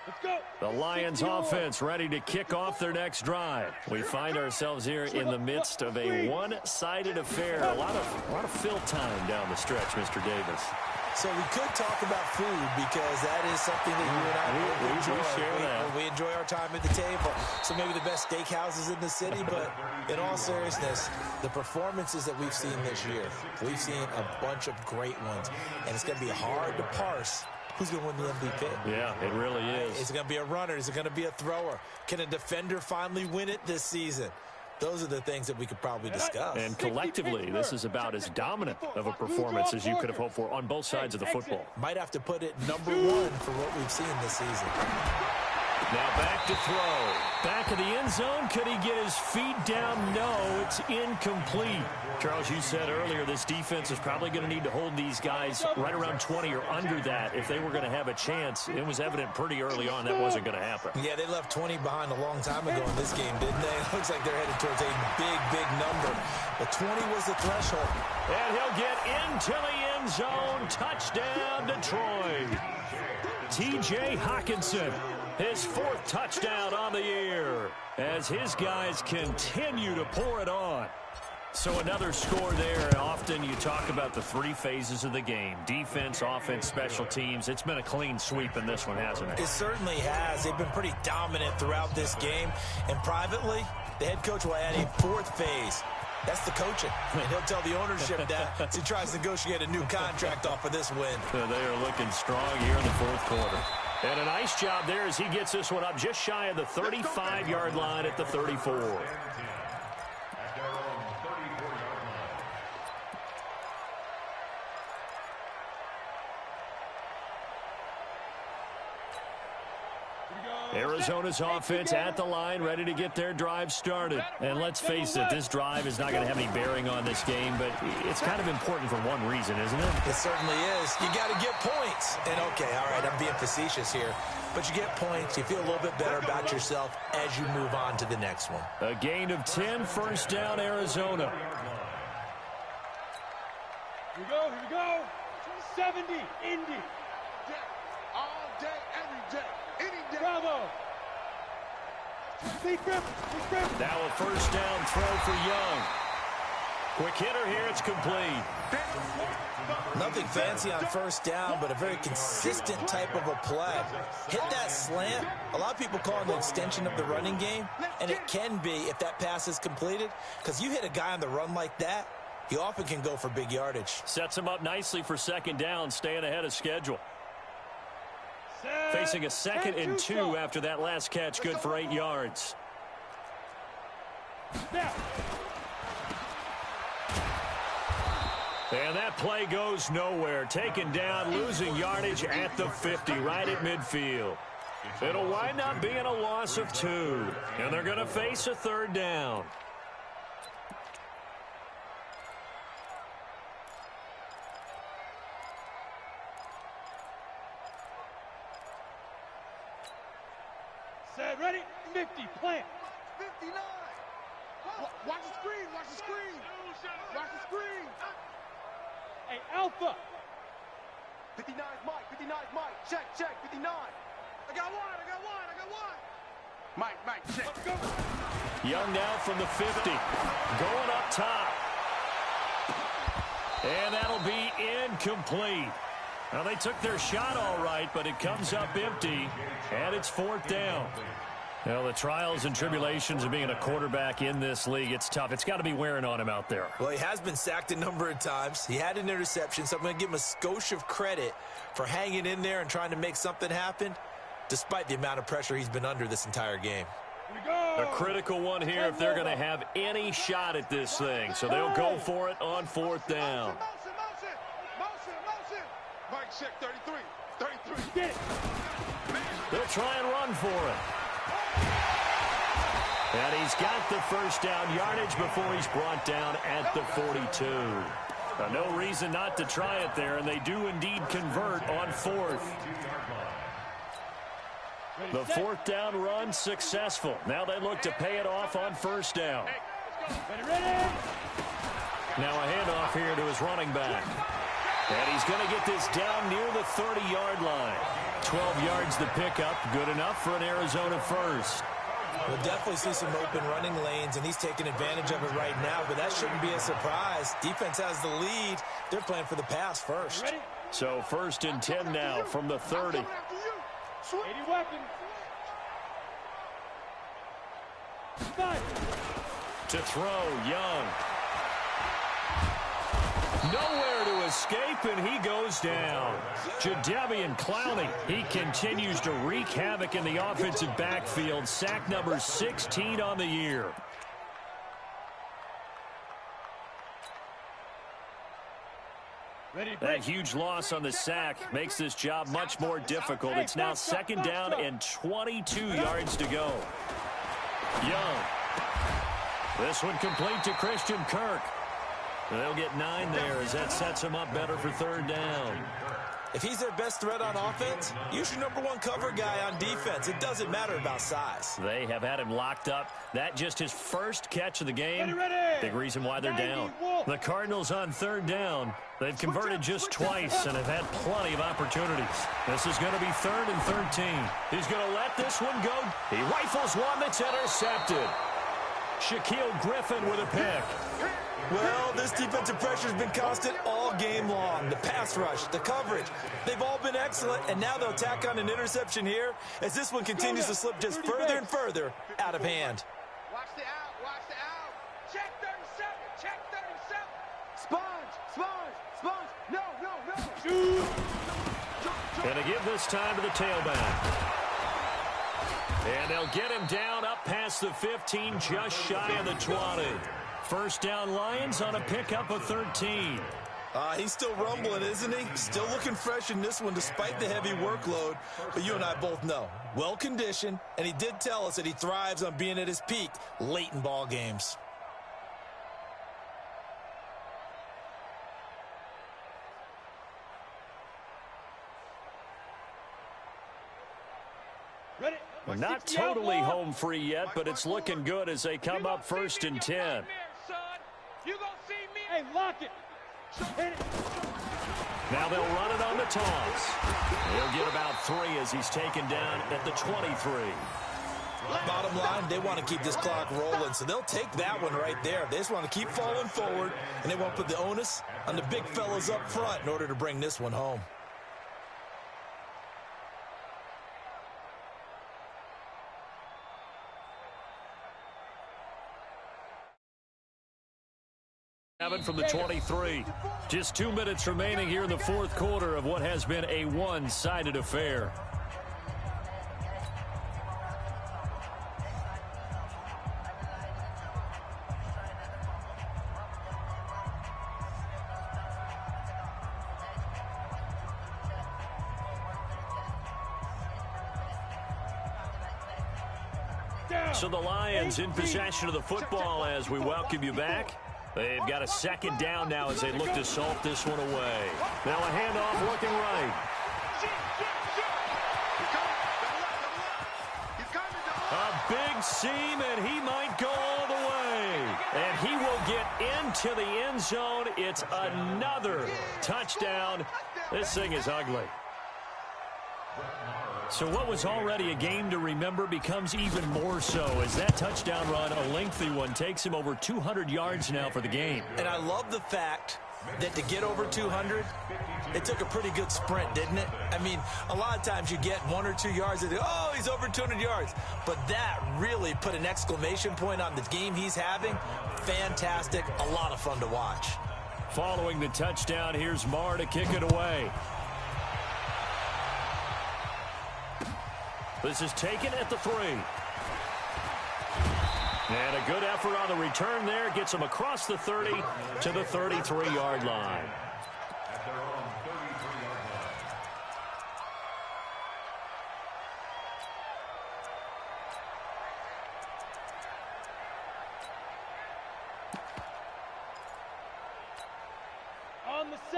Let's go. The Lions offense ready to kick off their next drive. We find ourselves here in the midst of a one-sided affair. A lot of fill time down the stretch, Mr. Davis. So we could talk about food because that is something that you and I enjoy. We enjoy our time at the table. So maybe the best steakhouses in the city, but in all seriousness, the performances that we've seen this year, we've seen a bunch of great ones, and it's going to be hard to parse who's going to win the MVP. Yeah, it really is. Is it going to be a runner? Is it going to be a thrower? Can a defender finally win it this season? Those are the things that we could probably discuss. And collectively, this is about as dominant of a performance as you could have hoped for on both sides of the football. Might have to put it number one for what we've seen this season. Now back to throw. Back of the end zone. Could he get his feet down? No, it's incomplete. Charles, you said earlier this defense is probably going to need to hold these guys right around 20 or under that if they were going to have a chance. It was evident pretty early on that wasn't going to happen. Yeah, they left 20 behind a long time ago in this game, didn't they? It looks like they're headed towards a big, big number. But 20 was the threshold. And he'll get into the end zone. Touchdown, Detroit. T.J. Hockenson. His fourth touchdown on the year as his guys continue to pour it on. So another score there, and often you talk about the three phases of the game. Defense, offense, special teams. It's been a clean sweep in this one, hasn't it? It certainly has. They've been pretty dominant throughout this game. And privately, the head coach will add a fourth phase. That's the coaching. And he'll tell the ownership that as he tries to negotiate a new contract off of this win. So they are looking strong here in the fourth quarter. And a nice job there as he gets this one up just shy of the 35-yard line at the 34. Arizona's offense at the line, ready to get their drive started. And let's face it, this drive is not going to have any bearing on this game, but it's kind of important for one reason, isn't it? It certainly is. You got to get points. And, okay, all right, I'm being facetious here. But you get points. You feel a little bit better about yourself as you move on to the next one. A gain of 10, first down, Arizona. Here we go. 70, Indy. All day, every day. Bravo! Now a first down throw for Young. Quick hitter here, it's complete. Nothing fancy on first down, but a very consistent type of a play. Hit that slant. A lot of people call it an extension of the running game, and it can be if that pass is completed, because you hit a guy on the run like that, he often can go for big yardage. Sets him up nicely for second down, staying ahead of schedule. Facing a 2nd and 2 after that last catch, good for 8 yards. And that play goes nowhere. Taken down, losing yardage at the 50, right at midfield. It'll wind up being a loss of 2. And they're going to face a third down. Set, ready, 50, plant. 59. Watch the screen, watch the screen. Watch the screen. Hey, Alpha. 59 is Mike. Check, 59. I got one. Mike, check. Let's go. Young now from the 50. Going up top. And that'll be incomplete. Now, they took their shot all right, but it comes up empty, and it's fourth down. Well, the trials and tribulations of being a quarterback in this league, it's tough. It's got to be wearing on him out there. Well, he has been sacked a number of times. He had an interception, so I'm going to give him a skosh of credit for hanging in there and trying to make something happen, despite the amount of pressure he's been under this entire game. A critical one here if they're going to have any shot at this thing. So they'll go for it on fourth down. Mike, check, 33. Get it. They'll try and run for it. And he's got the first down yardage before he's brought down at the 42. No reason not to try it there, and they do indeed convert on fourth. The fourth down run successful. Now they look to pay it off on first down. Ready. Now a handoff here to his running back. And he's going to get this down near the 30-yard line. 12 yards the pickup. Good enough for an Arizona first. We'll definitely see some open running lanes, and he's taking advantage of it right now, but that shouldn't be a surprise. Defense has the lead. They're playing for the pass first. Ready? So 1st and 10 now from the 30. 80 weapons. To throw, Young. Nowhere to escape, and he goes down. Jadeveon Clowney, he continues to wreak havoc in the offensive backfield. Sack number 16 on the year. That huge loss on the sack makes this job much more difficult. It's now 2nd down and 22 yards to go. Young. This one complete to Christian Kirk. They'll get 9 there as that sets him up better for 3rd down. If he's their best threat on offense, use your #1 cover guy on defense. It doesn't matter about size. They have had him locked up. That just his first catch of the game. Big reason why they're down. The Cardinals on 3rd down. They've converted just twice and have had plenty of opportunities. This is going to be 3rd and 13. He's going to let this one go. He rifles one that's intercepted. Shaquille Griffin with a pick. Well, this defensive pressure has been constant all game long. The pass rush, the coverage, they've all been excellent, and now they'll tack on an interception here as this one continues to slip just further and further out of hand. Watch the out, watch the out. Check 37, check 37. Sponge, sponge, sponge. No, no, no. Gonna give this time to the tailback. And they'll get him down up past the 15, just shy of the 20. 1st down Lions on a pickup of 13. He's still rumbling, isn't he? Still looking fresh in this one despite the heavy workload. But you and I both know, well-conditioned, and he did tell us that he thrives on being at his peak late in ball games. We're not totally home free yet, but it's looking good as they come up 1st and 10. You gonna see me? Hey, lock it. Hit it. Now they'll run it on the toss. He'll get about 3 as he's taken down at the 23. Bottom line, they want to keep this clock rolling, so they'll take that one right there. They just want to keep falling forward, and they want to put the onus on the big fellas up front in order to bring this one home. From the 23. Just 2 minutes remaining here in the 4th quarter of what has been a one-sided affair. So the Lions in possession of the football as we welcome you back. They've got a 2nd down now as they look to salt this one away. Now a handoff looking right. A big seam, and he might go all the way. And he will get into the end zone. It's another touchdown. This thing is ugly. So what was already a game to remember becomes even more so as that touchdown run, a lengthy one, takes him over 200 yards now for the game. And I love the fact that to get over 200, it took a pretty good sprint, didn't it? I mean, a lot of times you get 1 or 2 yards and oh, he's over 200 yards. But that really put an exclamation point on the game he's having. Fantastic. A lot of fun to watch. Following the touchdown, here's Marr to kick it away. This is taken at the 3. And a good effort on the return there. Gets him across the 30 to the 33-yard line. At their own 33-yard line.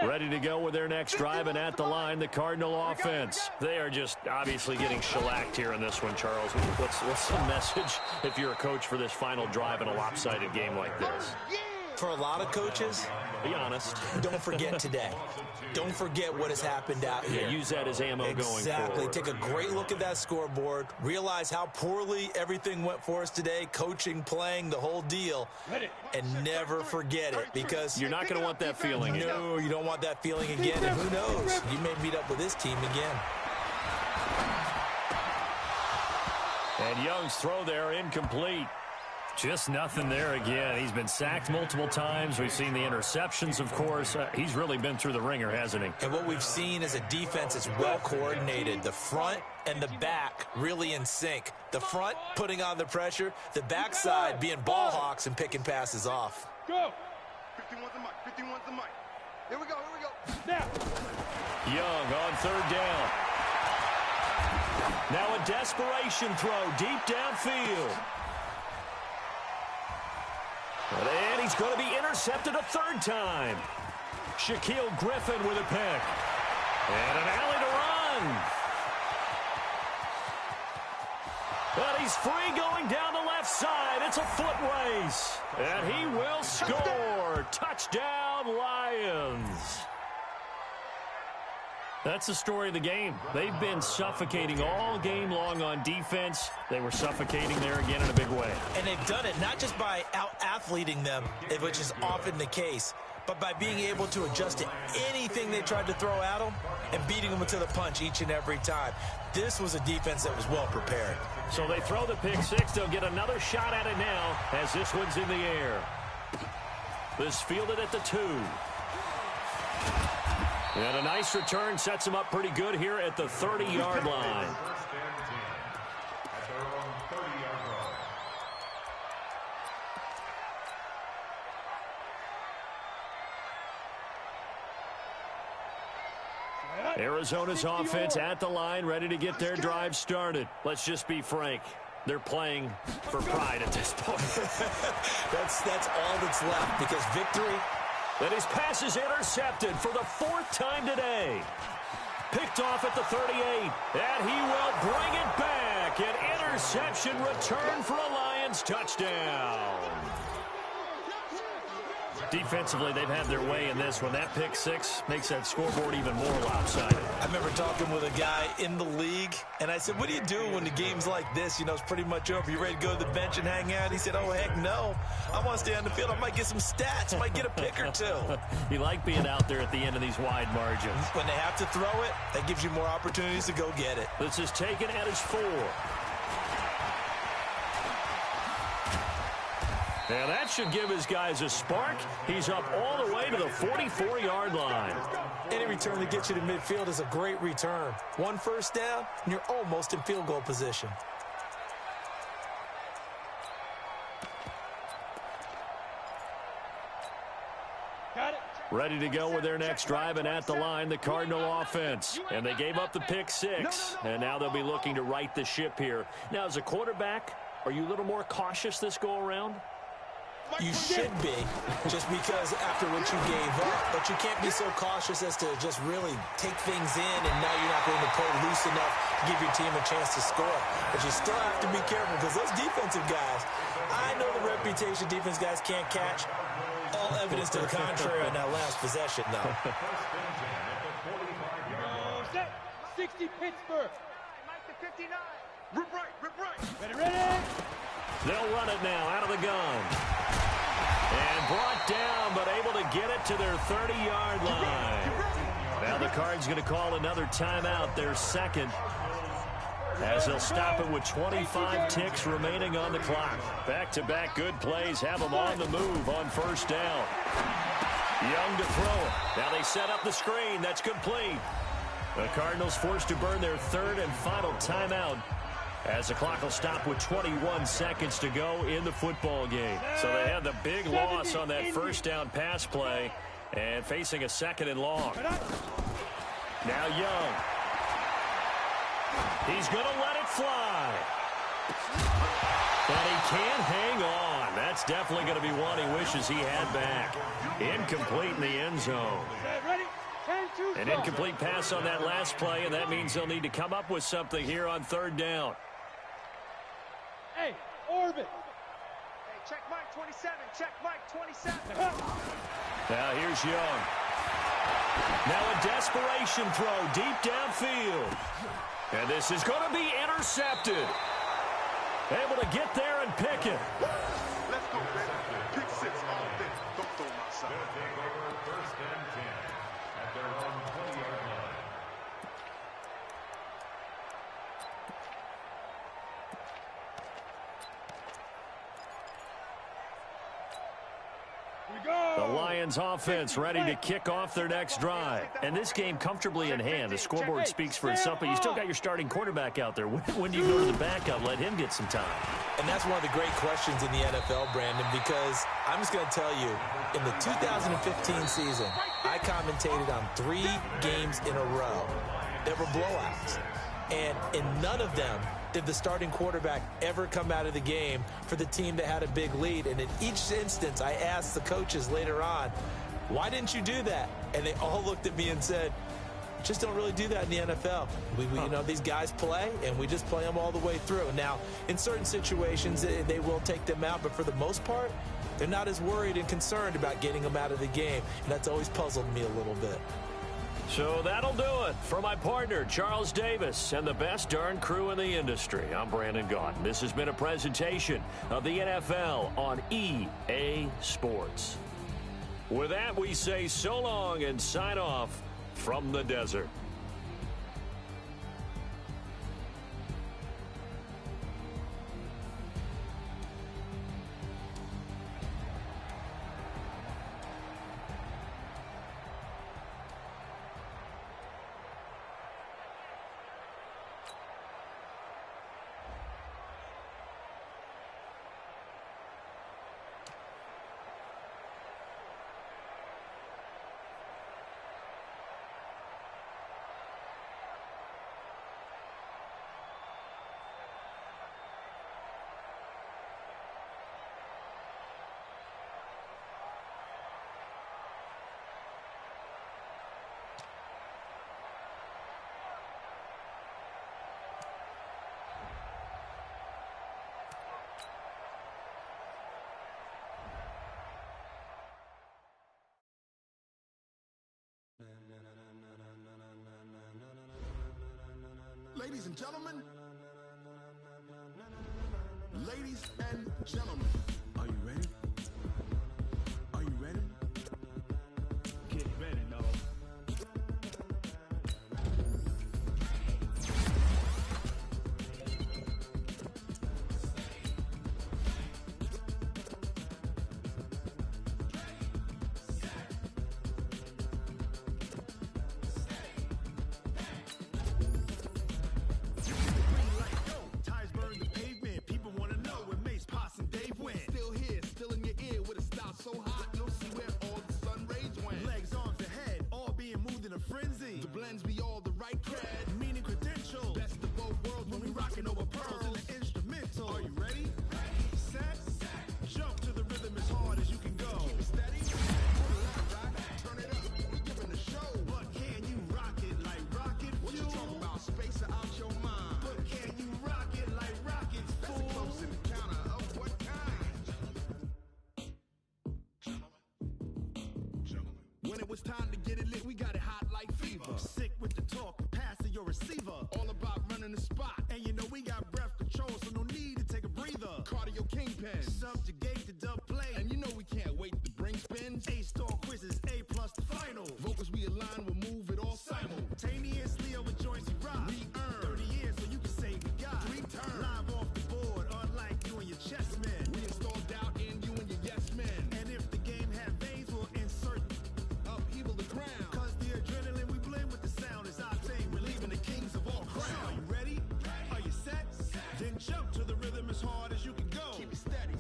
Ready to go with their next drive, and at the line, the Cardinal offense. They are just obviously getting shellacked here in this one, Charles. What's the message if you're a coach for this final drive in a lopsided game like this? For a lot of coaches, Be honest. Don't forget today. Don't forget what has happened out here. Yeah, use that as ammo going forward. Exactly. Take a great look at that scoreboard. Realize how poorly everything went for us today. Coaching, playing, the whole deal. And never forget it, because you're not going to want that feeling again. No, you don't want that feeling again. And who knows? You may meet up with this team again. And Young's throw there incomplete. Just nothing there again. He's been sacked multiple times. We've seen the interceptions, of course. He's really been through the ringer, hasn't he? And what we've seen is a defense that's well coordinated. The front and the back really in sync. The front putting on the pressure. The backside being ball hawks and picking passes off. Go! 51's the mic. 51's the mic. Here we go. Here we go. Now! Young on third down. Now a desperation throw deep downfield. And he's going to be intercepted a third time. Shaquille Griffin with a pick. And an alley to run. But he's free going down the left side. It's a foot race. And he will score. Touchdown, Lions. That's the story of the game. They've been suffocating all game long on defense. They were suffocating there again in a big way. And they've done it not just by out-athleting them, which is often the case, but by being able to adjust to anything they tried to throw at them and beating them to the punch each and every time. This was a defense that was well prepared. So they throw the pick six. They'll get another shot at it now as this one's in the air. This fielded at the 2. And a nice return sets him up pretty good here at the 30-yard line. Arizona's offense at the line, ready to get their drive started. Let's just be frank. They're playing for pride at this point. That's all that's left, because victory. And his pass is intercepted for the 4th time today. Picked off at the 38. And he will bring it back. An interception return for a Lions touchdown. Defensively, they've had their way in this one. That pick six makes that scoreboard even more lopsided. I remember talking with a guy in the league, and I said, what do you do when the game's like this? You know, it's pretty much over. You ready to go to the bench and hang out? He said, oh, heck no. I want to stay on the field. I might get some stats. Might get a pick or two. You like being out there at the end of these wide margins. When they have to throw it, that gives you more opportunities to go get it. This is taken at his 4. And that should give his guys a spark. He's up all the way to the 44-yard line. Any return that gets you to midfield is a great return. 1 first down, and you're almost in field goal position. Got it. Ready to go with their next drive, and at the line, the Cardinal offense. And they gave up the pick six, and now they'll be looking to right the ship here. Now, as a quarterback, are you a little more cautious this go-around? You should be, just because after what you gave up. But you can't be so cautious as to just really take things in, and now you're not going to play loose enough to give your team a chance to score. But you still have to be careful, because those defensive guys, I know the reputation defense guys can't catch. All evidence to the contrary on that last possession, though. 60 Pittsburgh. Mike to 59. Rip right, rip right. Ready, ready. They'll run it now out of the gun. And brought down, but able to get it to their 30-yard line. Now the Cards going to call another timeout, their second, as they'll stop it with 25 ticks remaining on the clock. Back-to-back good plays have them on the move on first down. Young to throw it. Now they set up the screen. That's complete. The Cardinals forced to burn their 3rd and final timeout, as the clock will stop with 21 seconds to go in the football game. So they had the big loss on that first down pass play, and facing a 2nd and long. Now Young. He's going to let it fly. But he can't hang on. That's definitely going to be one he wishes he had back. Incomplete in the end zone. An incomplete pass on that last play, and that means they'll need to come up with something here on 3rd down. Hey, orbit. Hey, check Mike 27. Check Mike 27. Now here's Young. Now a desperation throw deep downfield. And this is going to be intercepted. Able to get there and pick it. Let's go, baby. Pick 6 all day. Don't throw my side. Going to take over 1st and 10 at their own 20-yard line. The Lions offense ready to kick off their next drive. And this game comfortably in hand. The scoreboard speaks for itself, but you still got your starting quarterback out there. When do you go to the backup? Let him get some time. And that's one of the great questions in the NFL, Brandon, because I'm just going to tell you, in the 2015 season, I commentated on 3 games in a row that were blowouts. And in none of them did the starting quarterback ever come out of the game for the team that had a big lead. And in each instance, I asked the coaches later on, why didn't you do that? And they all looked at me and said, just don't really do that in the NFL. You know, these guys play, and we just play them all the way through. Now, in certain situations, they will take them out, but for the most part, they're not as worried and concerned about getting them out of the game, and that's always puzzled me a little bit. So that'll do it for my partner, Charles Davis, and the best darn crew in the industry. I'm Brandon Gaudin. This has been a presentation of the NFL on EA Sports. With that, we say so long and sign off from the desert. Ladies and gentlemen, are you ready? Are you ready? Get ready, dog. When it was time to get it lit, we got it hot like fever. Sick with the talk, passing your receiver. All about running the spot. And you know we got breath control, so no need to take a breather. Cardio kingpin, subjugate the dub play. And you know we can't wait to bring spins. A-star quizzes, A+ the final. Vocals we align, we'll move it all simultaneously over joints we rock. We earn 30 years so you can say we got 3 turns. Live off the board, unlike you and your chess men. We install doubt in you and your yes men. And if the game had veins, we'll insert upheaval the crown. Cause the adrenaline we blend with the sound is our thing. We're leaving the kings of all crowns. So are you ready? Are you set? Then jump to the rhythm as hard as you can go. Keep it steady,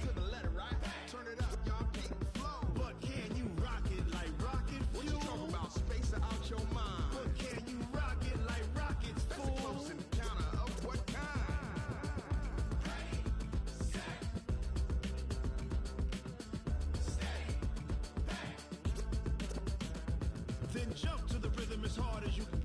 to the letter, right? Turn it up, y'all, keep the flow. But can you rock it like rocket fuel? What you talking about? Space out your mind. But can you rock it like rockets, fool? That's a close encounter of what kind? Ready, set, steady, then jump to the rhythm as hard as you can